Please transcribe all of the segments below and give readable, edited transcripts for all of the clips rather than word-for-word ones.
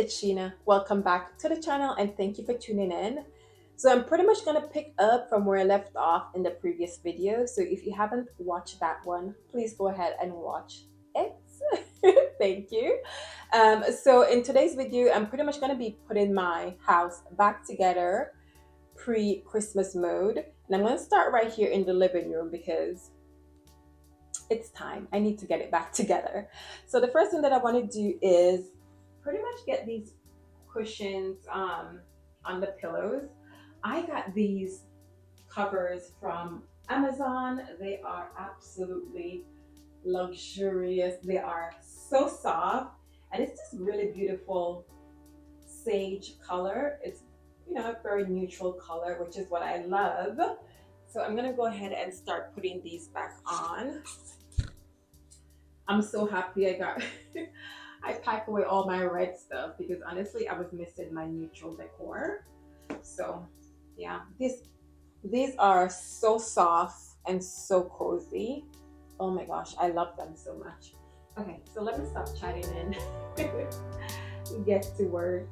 it's Sheena. Welcome back to the channel and thank you for tuning in. So I'm pretty much going to pick up from where I left off in the previous video. So if you haven't watched that one, please go ahead and watch it. Thank you. So in today's video, I'm pretty much going to be putting my house back together pre-Christmas mode. And I'm going to start right here in the living room because it's time. I need to get it back together. So the first thing that I want to do is pretty much get these cushions on the pillows. I got these covers from Amazon. They are absolutely luxurious. They are so soft and it's this really beautiful sage color. It's a very neutral color, which is what I love. So I'm gonna go ahead and start putting these back on. I'm so happy I got I packed away all my red stuff because honestly I was missing my neutral decor. So yeah, these are so soft and so cozy. Oh my gosh, I love them so much. Okay, so let me stop chatting and get to work.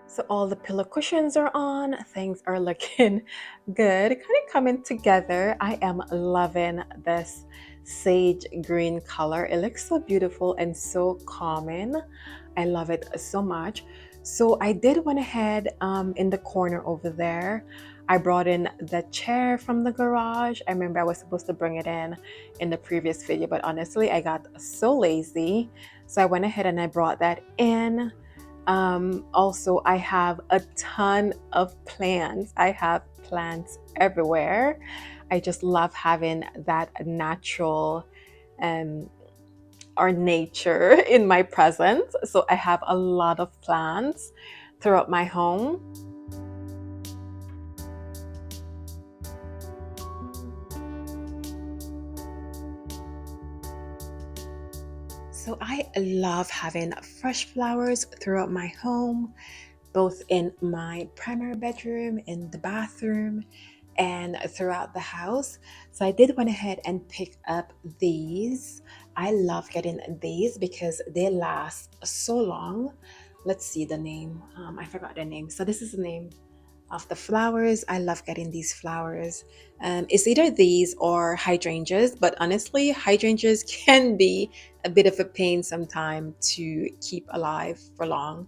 So all the pillow cushions are on, things are looking good, kind of coming together. I am loving this sage green color. It looks so beautiful and so calming. I love it so much. So I did went ahead in the corner over there. I brought in the chair from the garage. I remember I was supposed to bring it in the previous video, but honestly, I got so lazy. So I went ahead and I brought that in. Also, I have a ton of plants. I have plants everywhere. I just love having that natural or nature in my presence. So I have a lot of plants throughout my home. So I love having fresh flowers throughout my home, both in my primary bedroom, in the bathroom, and throughout the house. So I did went ahead and pick up these. I love getting these because they last so long. Let's see the name. I forgot the name. So this is the name of the flowers. I love getting these flowers. It's either these or hydrangeas, but honestly, hydrangeas can be a bit of a pain sometime to keep alive for long.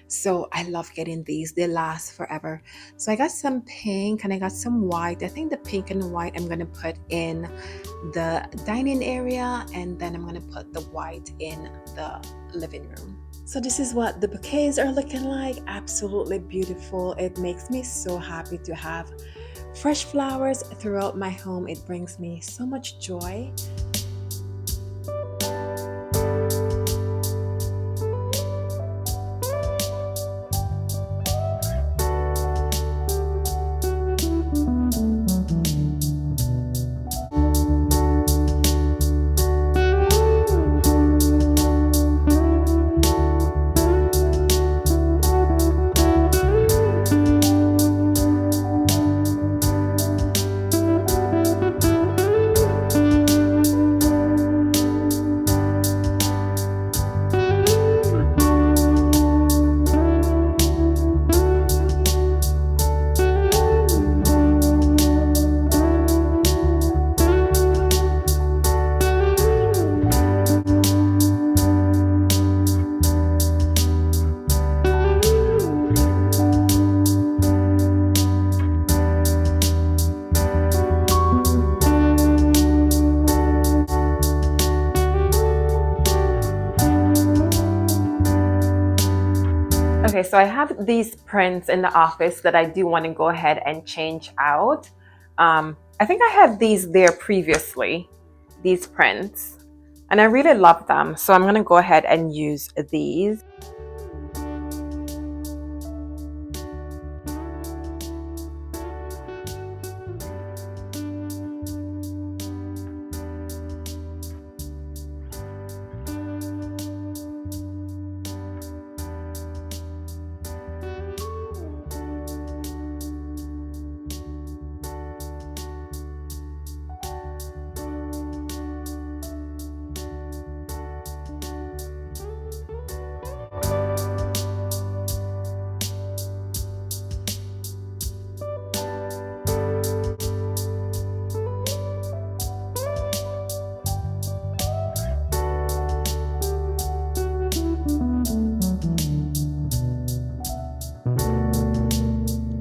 So I love getting these. They last forever. So I got some pink and I got some white. I think the pink and the white I'm going to put in the dining area, and then I'm going to put the white in the living room. So this is what the bouquets are looking like. Absolutely beautiful. It makes me so happy to have fresh flowers throughout my home. It brings me so much joy. Okay, so I have these prints in the office that I do want to go ahead and change out. I think I had these there previously, these prints, and I really love them. So I'm going to go ahead and use these.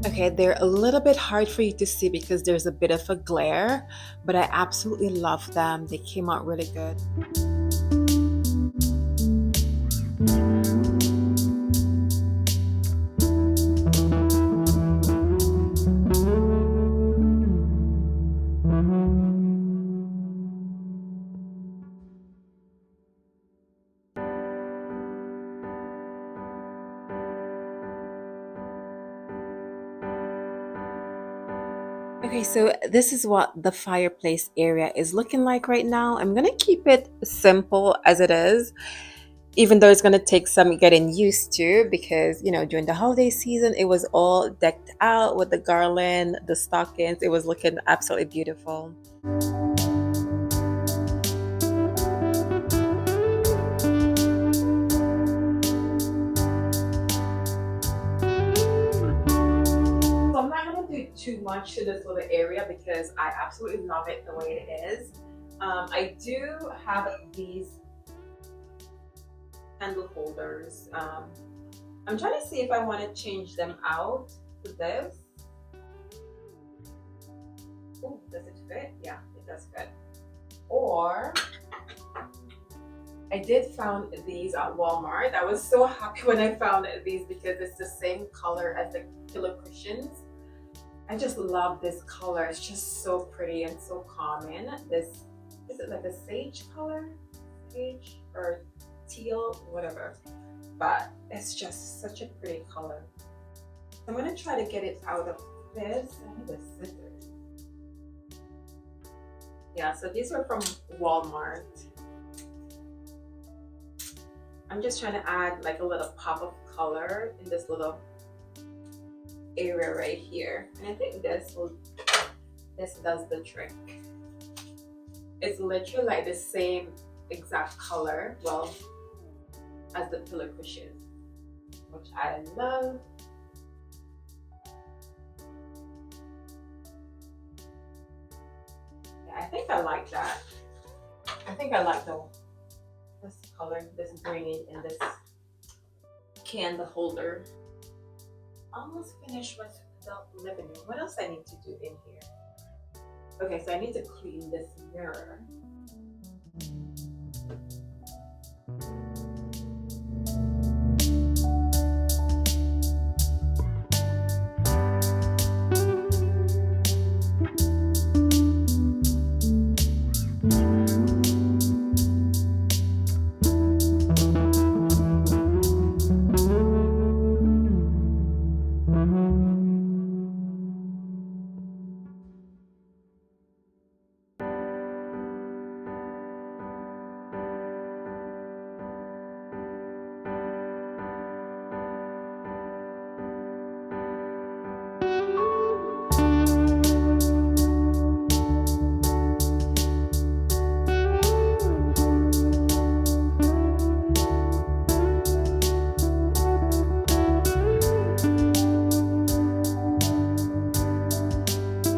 Okay, they're a little bit hard for you to see because there's a bit of a glare, but I absolutely love them. They came out really good. Okay, so this is what the fireplace area is looking like right now. I'm gonna keep it simple as it is, even though it's gonna take some getting used to because, you know, during the holiday season, it was all decked out with the garland, the stockings. It was looking absolutely beautiful. So I'm not gonna do too much to this little area because I absolutely love it the way it is. I do have these candle holders. I'm trying to see if I want to change them out to this. Oh, does it fit? Yeah, it does fit. Or I did found these at Walmart. I was so happy when I found these because it's the same color as the pillow cushions. I just love this color. It's just so pretty and so calming. This, is it like a sage color? Sage or teal, whatever. But it's just such a pretty color. I'm gonna try to get it out of this. I need a scissors. Yeah, so these are from Walmart. I'm just trying to add like a little pop of color in this little area right here. And I think this does the trick. It's literally like the same exact color, well, as the pillow cushion, which I love. Yeah, I think I like that. I think I like this color, this green in this candle holder. Almost finished with the living room. What else I need to do in here? Okay, so I need to clean this mirror.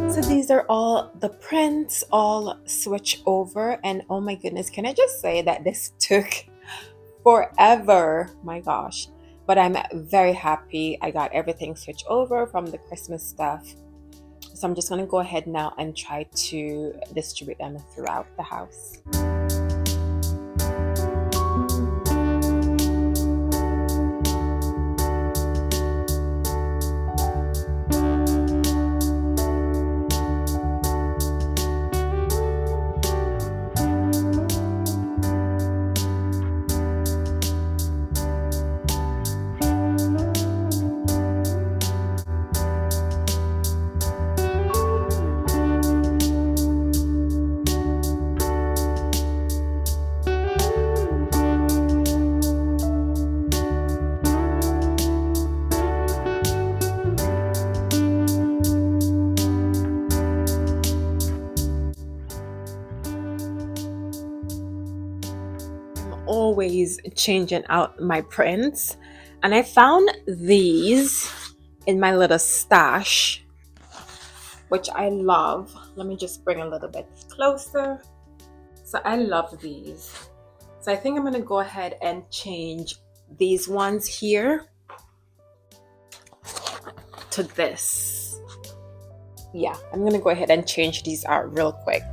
So these are all the prints, all switch over, and oh my goodness, can I just say that this took forever? My gosh. But I'm very happy I got everything switched over from the Christmas stuff. So I'm just going to go ahead now and try to distribute them throughout the house. always changing out my prints, and I found these in my little stash, which I love. Let me just bring a little bit closer. So I love these. So I think I'm gonna go ahead and change these ones here to this. Yeah, I'm gonna go ahead and change these out real quick.